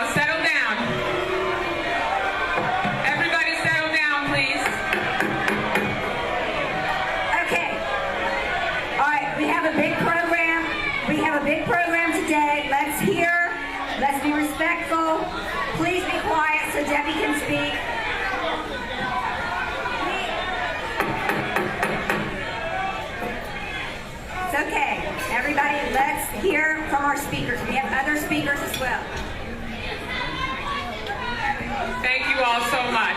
now. Settle down. Everybody settle down, please. Okay. All right, we have a big program. We have a big program today. Let's hear. Let's be respectful. Please be quiet so Debbie can speak. It's okay. Everybody, let's hear from our speakers. We have other speakers as well. Thank you all so much.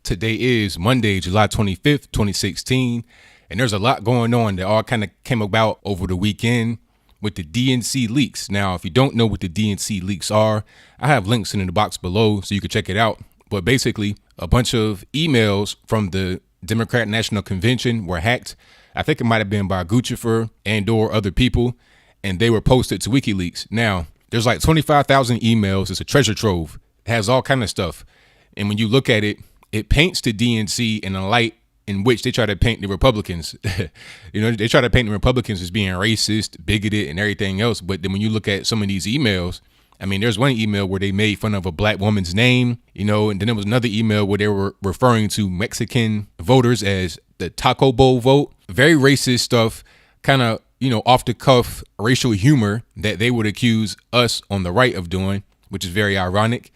Today is Monday, July 25th, 2016, and there's a lot going on that all kind of came about over the weekend with the DNC leaks. Now, if you don't know what the DNC leaks are, I have links in the box below so you can check it out. But basically, a bunch of emails from the Democrat National Convention were hacked. I think it might have been by Guccifer and or other people, and they were posted to WikiLeaks. Now, there's like 25,000 emails. It's a treasure trove. It has all kind of stuff. And when you look at it, it paints the DNC in a light in which they try to paint the Republicans. They try to paint the Republicans as being racist, bigoted, and everything else. But then when you look at some of these emails, I mean, there's one email where they made fun of a black woman's name, and then there was another email where they were referring to Mexican voters as the Taco Bowl vote. Very racist stuff, kind of, off the cuff racial humor that they would accuse us on the right of doing, which is very ironic.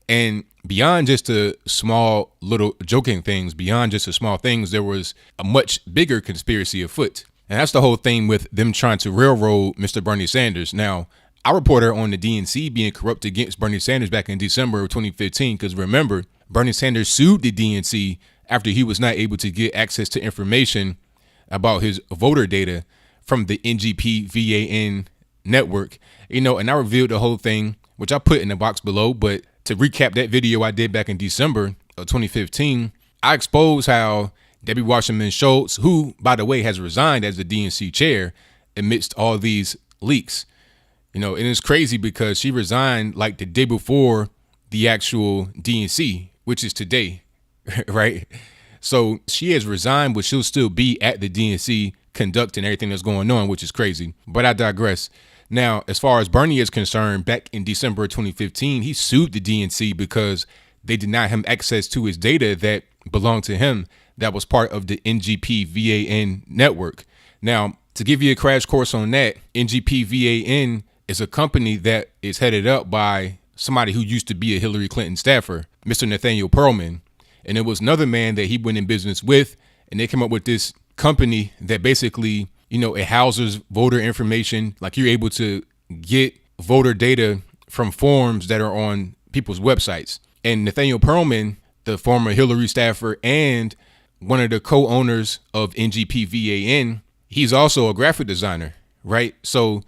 And beyond just the small little joking things, beyond just the small things, there was a much bigger conspiracy afoot. And that's the whole thing with them trying to railroad Mr. Bernie Sanders. Now, I reported on the DNC being corrupt against Bernie Sanders back in December of 2015, because remember, Bernie Sanders sued the DNC after he was not able to get access to information about his voter data from the NGP-VAN network. And I revealed the whole thing, which I put in the box below. But to recap that video I did back in December of 2015, I exposed how Debbie Wasserman Schultz, who, by the way, has resigned as the DNC chair amidst all these leaks. And it's crazy because she resigned like the day before the actual DNC, which is today, right? So she has resigned, but she'll still be at the DNC conducting everything that's going on, which is crazy. But I digress. Now, as far as Bernie is concerned, back in December of 2015, he sued the DNC because they denied him access to his data that belonged to him, that was part of the NGP-VAN network. Now, to give you a crash course on that, NGP-VAN is a company that is headed up by somebody who used to be a Hillary Clinton staffer, Mr. Nathaniel Pearlman. And it was another man that he went in business with, and they came up with this company that basically, it houses voter information. Like, you're able to get voter data from forms that are on people's websites. And Nathaniel Pearlman, the former Hillary staffer and one of the co-owners of NGP-VAN, he's also a graphic designer, right? So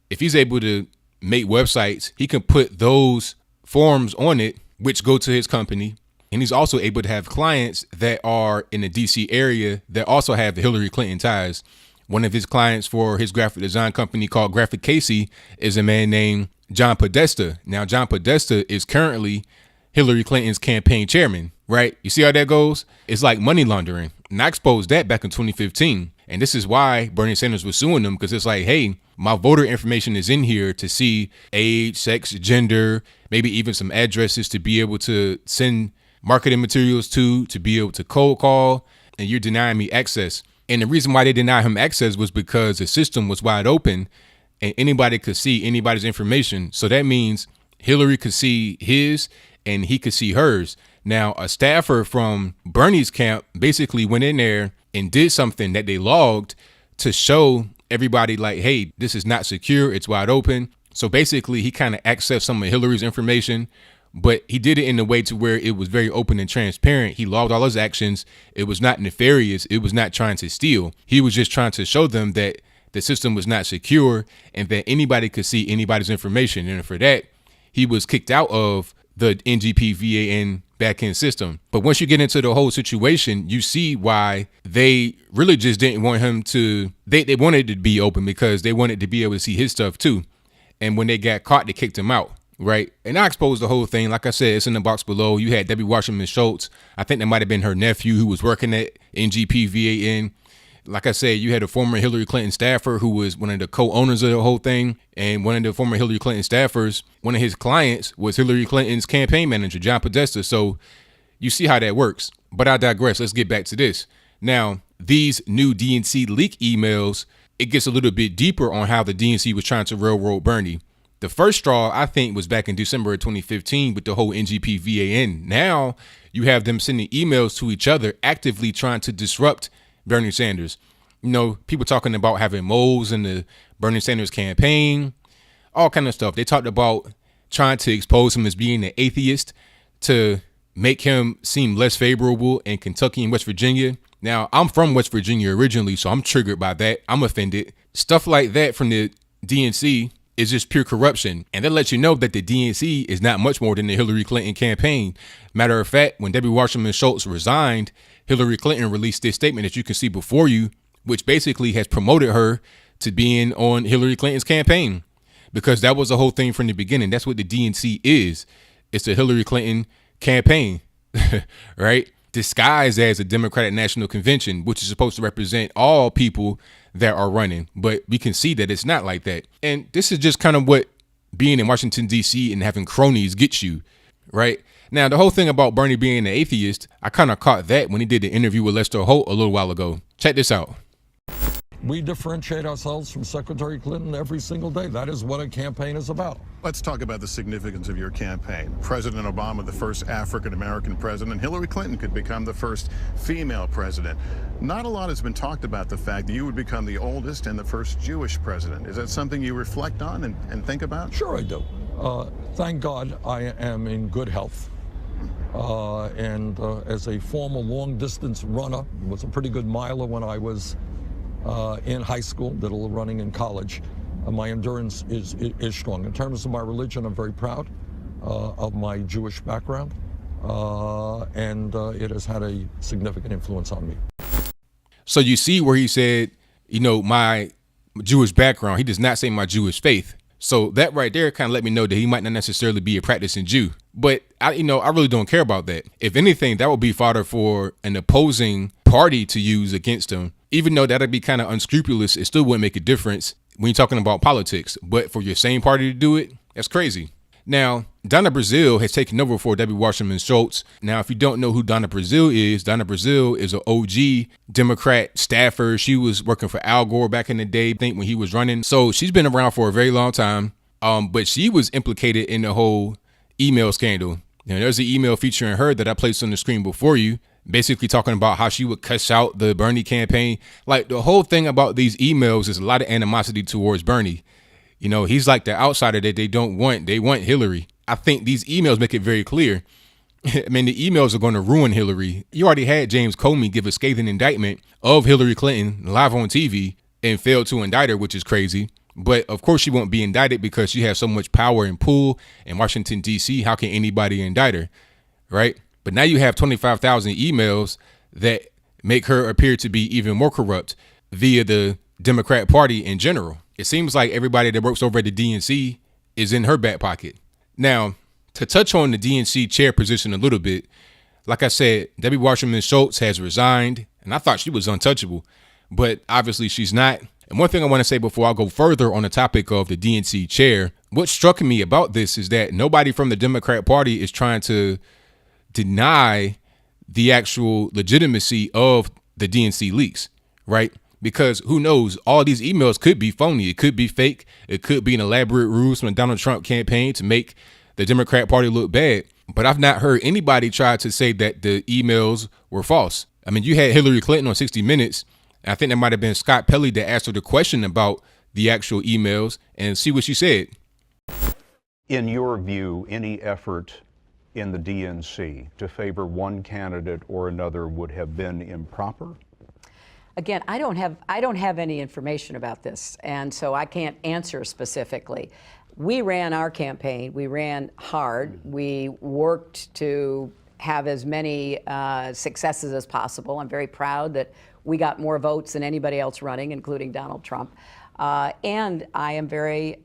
if he's able to make websites, he can put those forms on it, which go to his company. And he's also able to have clients that are in the DC area that also have the Hillary Clinton ties. One of his clients for his graphic design company called Graphic Casey is a man named John Podesta. Now, John Podesta is currently Hillary Clinton's campaign chairman, right? You see how that goes? It's like money laundering. And I exposed that back in 2015. And this is why Bernie Sanders was suing them, because it's like, hey, my voter information is in here to see age, sex, gender, maybe even some addresses to be able to send marketing materials to be able to cold call, and you're denying me access. And the reason why they denied him access was because the system was wide open and anybody could see anybody's information. So that means Hillary could see his and he could see hers. Now, a staffer from Bernie's camp basically went in there and did something that they logged to show everybody like, hey, this is not secure. It's wide open. So basically, he kind of accessed some of Hillary's information, but he did it in a way to where it was very open and transparent. He logged all his actions. It was not nefarious. It was not trying to steal. He was just trying to show them that the system was not secure and that anybody could see anybody's information. And for that, he was kicked out of the NGP-VAN backend system. But once you get into the whole situation, you see why they really just didn't want him to, they wanted it to be open because they wanted to be able to see his stuff too. And when they got caught, they kicked him out. Right. And I exposed the whole thing. Like I said, it's in the box below. You had Debbie Wasserman Schultz. I think that might have been her nephew who was working at NGP-VAN. Like I said, you had a former Hillary Clinton staffer who was one of the co-owners of the whole thing. And one of the former Hillary Clinton staffers, one of his clients was Hillary Clinton's campaign manager, John Podesta. So you see how that works. But I digress. Let's get back to this. Now, these new DNC leak emails, it gets a little bit deeper on how the DNC was trying to railroad Bernie. The first straw, I think, was back in December of 2015 with the whole NGP VAN. Now you have them sending emails to each other, actively trying to disrupt Bernie Sanders. You know, people talking about having moles in the Bernie Sanders campaign, all kind of stuff. They talked about trying to expose him as being an atheist to make him seem less favorable in Kentucky and West Virginia. Now, I'm from West Virginia originally, so I'm triggered by that. I'm offended. Stuff like that from the DNC is just pure corruption. And that lets you know that the DNC is not much more than the Hillary Clinton campaign. Matter of fact, when Debbie Wasserman Schultz resigned, Hillary Clinton released this statement that you can see before you, which basically has promoted her to being on Hillary Clinton's campaign, because that was the whole thing from the beginning. That's what the DNC is. It's the Hillary Clinton campaign, right? Disguised as a Democratic National Convention, which is supposed to represent all people that are running. But we can see that it's not like that. And this is just kind of what being in Washington, D.C. and having cronies gets you, right? Now, the whole thing about Bernie being an atheist, I kind of caught that when he did the interview with Lester Holt a little while ago. Check this out. We differentiate ourselves from Secretary Clinton every single day. That is what a campaign is about. Let's talk about the significance of your campaign. President Obama, the first African-American president. Hillary Clinton could become the first female president. Not a lot has been talked about the fact that you would become the oldest and the first Jewish president. Is that something you reflect on and think about? Sure I do. Thank God I am in good health. As a former long-distance runner, was a pretty good miler when I was in high school, did a little running in college. My endurance is strong. In terms of my religion, I'm very proud of my Jewish background, and it has had a significant influence on me. So you see where he said, you know, my Jewish background. He does not say my Jewish faith. So that right there kind of let me know that he might not necessarily be a practicing Jew. But I really don't care about that. If anything, that would be fodder for an opposing party to use against him. Even though that'd be kind of unscrupulous, it still wouldn't make a difference when you're talking about politics. But for your same party to do it, that's crazy. Now, Donna Brazile has taken over for Debbie Wasserman Schultz. Now, if you don't know who Donna Brazile is an OG Democrat staffer. She was working for Al Gore back in the day, I think, when he was running. So she's been around for a very long time. But she was implicated in the whole email scandal. Now, there's an email featuring her that I placed on the screen before you, basically talking about how she would cuss out the Bernie campaign. Like, the whole thing about these emails is a lot of animosity towards Bernie. You know, he's like the outsider that they don't want. They want Hillary. I think these emails make it very clear. I mean, the emails are going to ruin Hillary. You already had James Comey give a scathing indictment of Hillary Clinton live on TV and failed to indict her, which is crazy. But of course, she won't be indicted because she has so much power and pull in Washington, D.C. How can anybody indict her? Right. But now you have 25,000 emails that make her appear to be even more corrupt via the Democrat Party in general. It seems like everybody that works over at the DNC is in her back pocket. Now, to touch on the DNC chair position a little bit, like I said, Debbie Wasserman Schultz has resigned, and I thought she was untouchable, but obviously she's not. And one thing I want to say before I go further on the topic of the DNC chair, what struck me about this is that nobody from the Democrat Party is trying to deny the actual legitimacy of the DNC leaks, right? Because who knows, all these emails could be phony. It could be fake. It could be an elaborate ruse from the Donald Trump campaign to make the Democrat Party look bad. But I've not heard anybody try to say that the emails were false. I mean, you had Hillary Clinton on 60 Minutes. And I think that might have been Scott Pelley that asked her the question about the actual emails, and see what she said. In your view, any effort in the DNC to favor one candidate or another would have been improper? Again, I don't have any information about this, and so I can't answer specifically. We ran our campaign. We ran hard. We worked to have as many successes as possible. I'm very proud that we got more votes than anybody else running, including Donald Trump. And I am very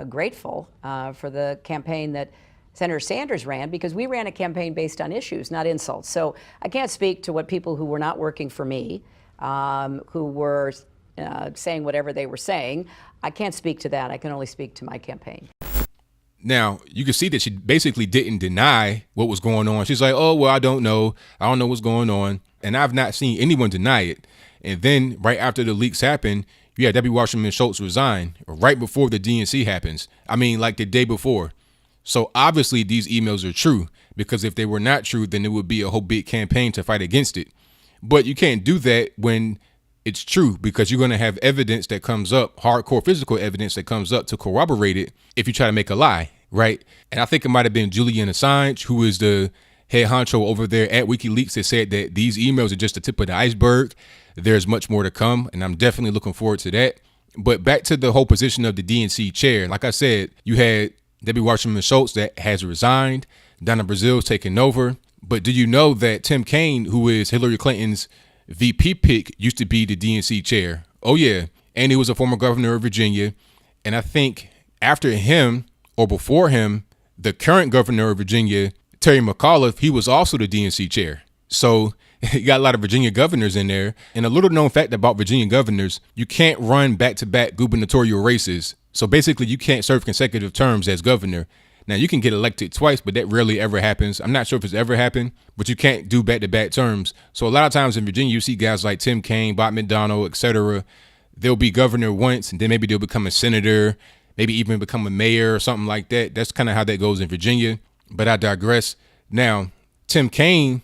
grateful for the campaign that Senator Sanders ran, because we ran a campaign based on issues, not insults. So I can't speak to what people who were not working for me who were saying whatever they were saying. I can't speak to that. I can only speak to my campaign. Now, you can see that she basically didn't deny what was going on. She's like, oh, well, I don't know. I don't know what's going on. And I've not seen anyone deny it. And then right after the leaks happened, you had Debbie Wasserman Schultz resign right before the DNC happens. I mean, like the day before. So obviously these emails are true, because if they were not true, then it would be a whole big campaign to fight against it. But you can't do that when it's true, because you're going to have evidence that comes up, hardcore physical evidence that comes up to corroborate it if you try to make a lie, right? And I think it might have been Julian Assange, who is the head honcho over there at WikiLeaks, that said that these emails are just the tip of the iceberg. There's much more to come, and I'm definitely looking forward to that. But back to the whole position of the DNC chair. Like I said, you had Debbie Wasserman Schultz that has resigned. Donna Brazil's taken over. But do you know that Tim Kaine, who is Hillary Clinton's VP pick, used to be the DNC chair? Oh, yeah. And he was a former governor of Virginia. And I think after him or before him, the current governor of Virginia, Terry McAuliffe, he was also the DNC chair. So you got a lot of Virginia governors in there. And a little known fact about Virginia governors, you can't run back-to-back gubernatorial races. So basically you can't serve consecutive terms as governor. Now, you can get elected twice, but that rarely ever happens. I'm not sure if it's ever happened, but you can't do back-to-back terms. So a lot of times in Virginia, you see guys like Tim Kaine, Bob McDonnell, etc. They'll be governor once, and then maybe they'll become a senator, maybe even become a mayor or something like that. That's kind of how that goes in Virginia, but I digress. Now, Tim Kaine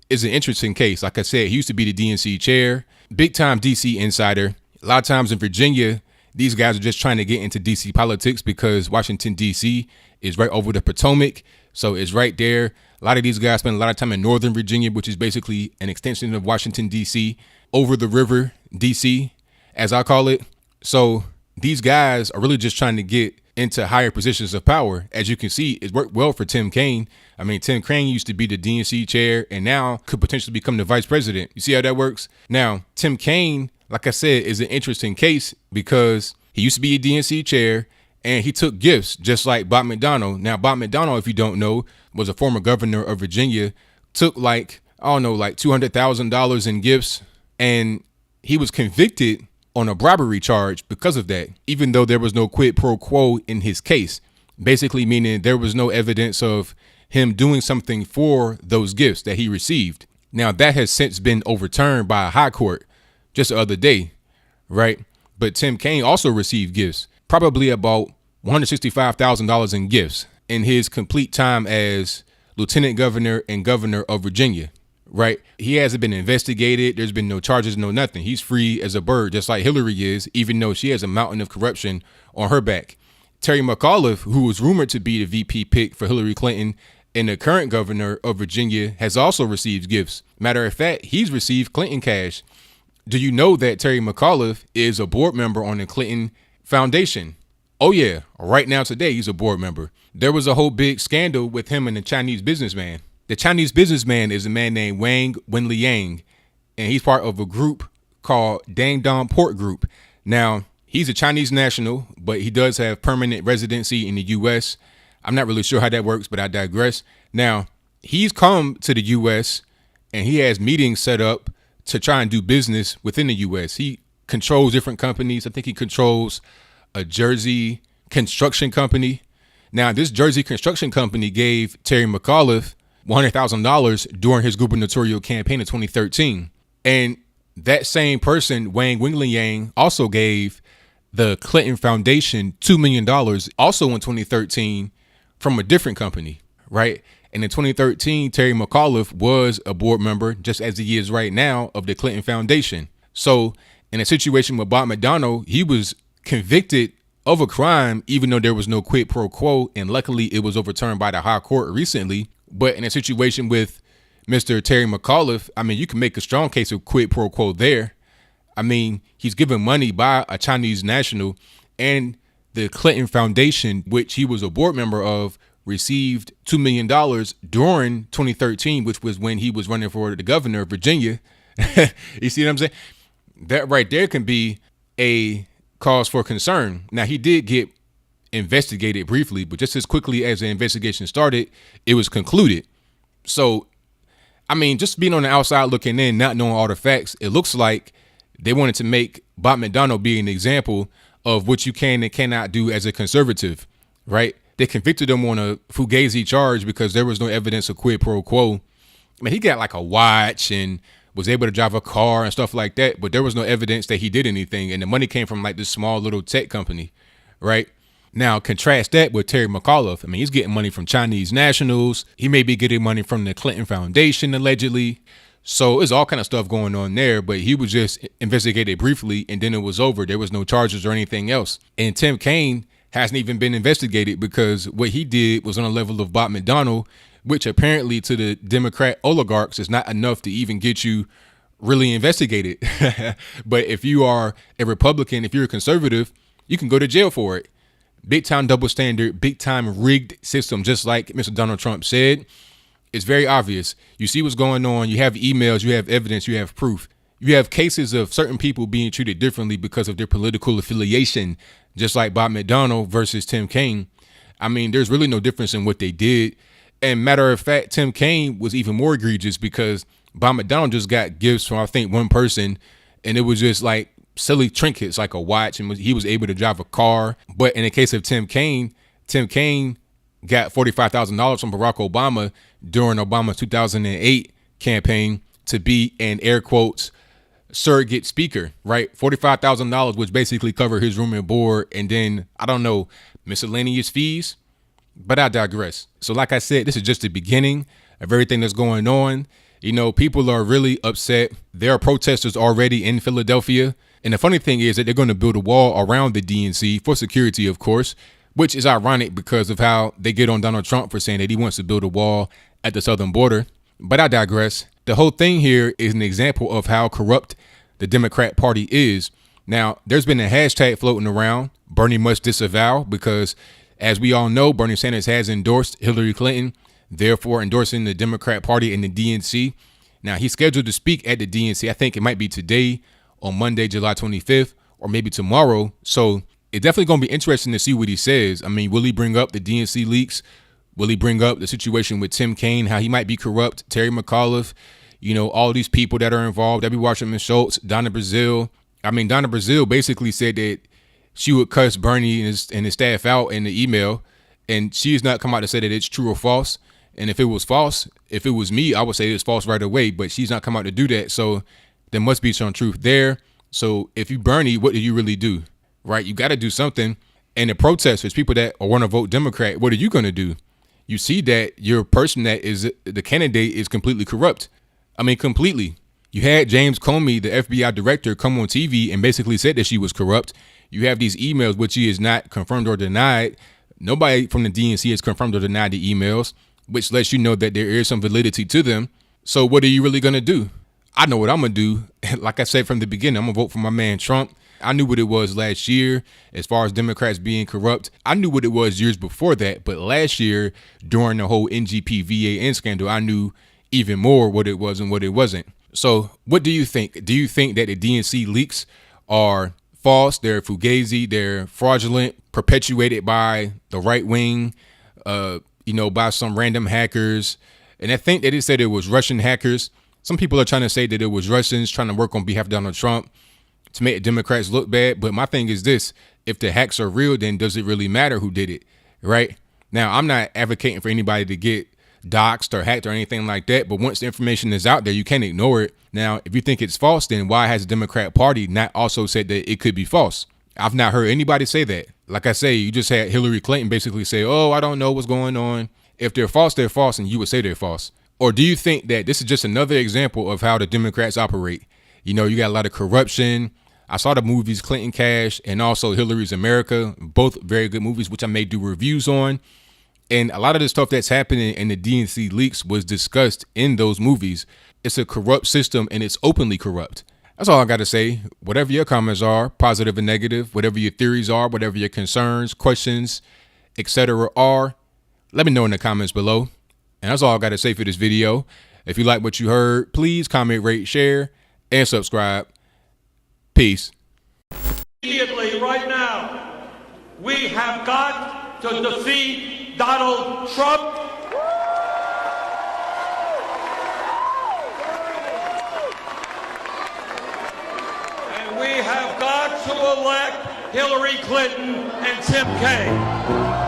is an interesting case. Like I said, he used to be the DNC chair, big-time DC insider. A lot of times in Virginia, these guys are just trying to get into DC politics because Washington, DC is right over the Potomac. So it's right there. A lot of these guys spend a lot of time in Northern Virginia, which is basically an extension of Washington, DC, over the river, DC, as I call it. So these guys are really just trying to get into higher positions of power. As you can see, it worked well for Tim Kaine. I mean, Tim Kaine used to be the DNC chair and now could potentially become the vice president. You see how that works? Now, Tim Kaine, like I said, is an interesting case because he used to be a DNC chair and he took gifts just like Bob McDonnell. Now, Bob McDonnell, if you don't know, was a former governor of Virginia, took like $200,000 in gifts, and he was convicted on a bribery charge because of that, even though there was no quid pro quo in his case, basically meaning there was no evidence of him doing something for those gifts that he received. Now, that has since been overturned by a high court just the other day, right? But Tim Kaine also received gifts, probably about $165,000 in gifts in his complete time as lieutenant governor and governor of Virginia, right? He hasn't been investigated. There's been no charges, no nothing. He's free as a bird, just like Hillary is, even though she has a mountain of corruption on her back. Terry McAuliffe, who was rumored to be the VP pick for Hillary Clinton and the current governor of Virginia, has also received gifts. Matter of fact, he's received Clinton cash. Do you know that Terry McAuliffe is a board member on the Clinton Foundation? Oh yeah, right now today he's a board member. There was a whole big scandal with him and the Chinese businessman. The Chinese businessman is a man named Wang Wenliang, and he's part of a group called Dang Dong Port Group. Now, he's a Chinese national, but he does have permanent residency in the U.S. I'm not really sure how that works, but I digress. Now, he's come to the U.S. and he has meetings set up to try and do business within the U.S. He controls different companies. I think he controls a Jersey construction company. Now, this Jersey construction company gave Terry McAuliffe $100,000 during his gubernatorial campaign in 2013. And that same person, Wang Wenliang, also gave the Clinton Foundation $2 million also in 2013 from a different company, right? And in 2013, Terry McAuliffe was a board member, just as he is right now, of the Clinton Foundation. So in a situation with Bob McDonnell, he was convicted of a crime, even though there was no quid pro quo. And luckily, it was overturned by the high court recently. But in a situation with Mr. Terry McAuliffe, I mean, you can make a strong case of quid pro quo there. I mean, he's given money by a Chinese national, and the Clinton Foundation, which he was a board member of, received $2 million during 2013, which was when he was running for the governor of Virginia. You see what I'm saying? That right there can be a cause for concern. Now, he did get investigated briefly, but just as quickly as the investigation started, it was concluded. So I mean, just being on the outside looking in, not knowing all the facts, it looks like they wanted to make Bob McDonnell be an example of what you can and cannot do as a conservative, right? They convicted him on a fugazi charge because there was no evidence of quid pro quo. I mean, he got like a watch and was able to drive a car and stuff like that, but there was no evidence that he did anything. And the money came from like this small little tech company, right? Now, contrast that with Terry McAuliffe. I mean, he's getting money from Chinese nationals. He may be getting money from the Clinton Foundation, allegedly. So there's all kind of stuff going on there, but he was just investigated briefly and then it was over. There was no charges or anything else. And Tim Kaine hasn't even been investigated because what he did was on a level of Bob McDonnell, which apparently to the Democrat oligarchs is not enough to even get you really investigated. But if you are a Republican, if you're a conservative, you can go to jail for it. Big time double standard, big time rigged system, just like Mr. Donald Trump said. It's very obvious. You see what's going on. You have emails, you have evidence, you have proof. You have cases of certain people being treated differently because of their political affiliation, just like Bob McDonnell versus Tim Kaine. I mean, there's really no difference in what they did. And matter of fact, Tim Kaine was even more egregious because Bob McDonnell just got gifts from, I think, one person. And it was just like silly trinkets, like a watch. And he was able to drive a car. But in the case of Tim Kaine got $45,000 from Barack Obama during Obama's 2008 campaign to be an air quotes surrogate speaker, right? $45,000, which basically covered his room and board. And then, I don't know, miscellaneous fees. But I digress. So like I said, this is just the beginning of everything that's going on. You know, people are really upset. There are protesters already in Philadelphia. And the funny thing is that they're going to build a wall around the DNC for security, of course, which is ironic because of how they get on Donald Trump for saying that he wants to build a wall at the southern border. But I digress. The whole thing here is an example of how corrupt the Democrat Party is. Now, there's been a hashtag floating around, Bernie must disavow, because as we all know, Bernie Sanders has endorsed Hillary Clinton, therefore endorsing the Democrat Party and the DNC. Now, he's scheduled to speak at the DNC. I think it might be today on Monday, July 25th, or maybe tomorrow. So it's definitely going to be interesting to see what he says. I mean, will he bring up the DNC leaks? Will he bring up the situation with Tim Kaine, how he might be corrupt, Terry McAuliffe, you know, all these people that are involved, W. Wasserman Schultz, Donna Brazile. I mean, Donna Brazile basically said that she would cuss Bernie and his staff out in the email, and she has not come out to say that it's true or false. And if it was false, if it was me, I would say it's false right away, but she's not come out to do that. So there must be some truth there. So if you Bernie, what do you really do? Right? You got to do something. And the protesters, people that want to vote Democrat, what are you going to do? You see that your person that is the candidate is completely corrupt. I mean, completely. You had James Comey, the FBI director, come on TV and basically said that she was corrupt. You have these emails, which he is not confirmed or denied. Nobody from the DNC has confirmed or denied the emails, which lets you know that there is some validity to them. So what are you really going to do? I know what I'm going to do. Like I said from the beginning, I'm going to vote for my man Trump. I knew what it was last year as far as Democrats being corrupt. I knew what it was years before that. But last year, during the whole NGP-VAN scandal, I knew even more what it was and what it wasn't. So what do you think? Do you think that the DNC leaks are false, they're fugazi, they're fraudulent, perpetuated by the right wing, by some random hackers? And I think that they said it was Russian hackers. Some people are trying to say that it was Russians trying to work on behalf of Donald Trump to make Democrats look bad. But my thing is this: if the hacks are real, then does it really matter who did it? Right? Now, I'm not advocating for anybody to get doxxed or hacked or anything like that. But once the information is out there, you can't ignore it. Now, if you think it's false, then why has the Democrat Party not also said that it could be false? I've not heard anybody say that. Like I say, you just had Hillary Clinton basically say, oh, I don't know what's going on. If they're false, and you would say they're false. Or do you think that this is just another example of how the Democrats operate? You know, you got a lot of corruption. I saw the movies Clinton Cash and also Hillary's America, both very good movies, which I may do reviews on. And a lot of the stuff that's happening in the DNC leaks was discussed in those movies. It's a corrupt system and it's openly corrupt. That's all I got to say. Whatever your comments are, positive and negative, whatever your theories are, whatever your concerns, questions, etc. are, let me know in the comments below. And that's all I got to say for this video. If you like what you heard, please comment, rate, share, and subscribe. Peace. Immediately, right now, we have got to defeat Donald Trump. We have got to elect Hillary Clinton and Tim Kaine.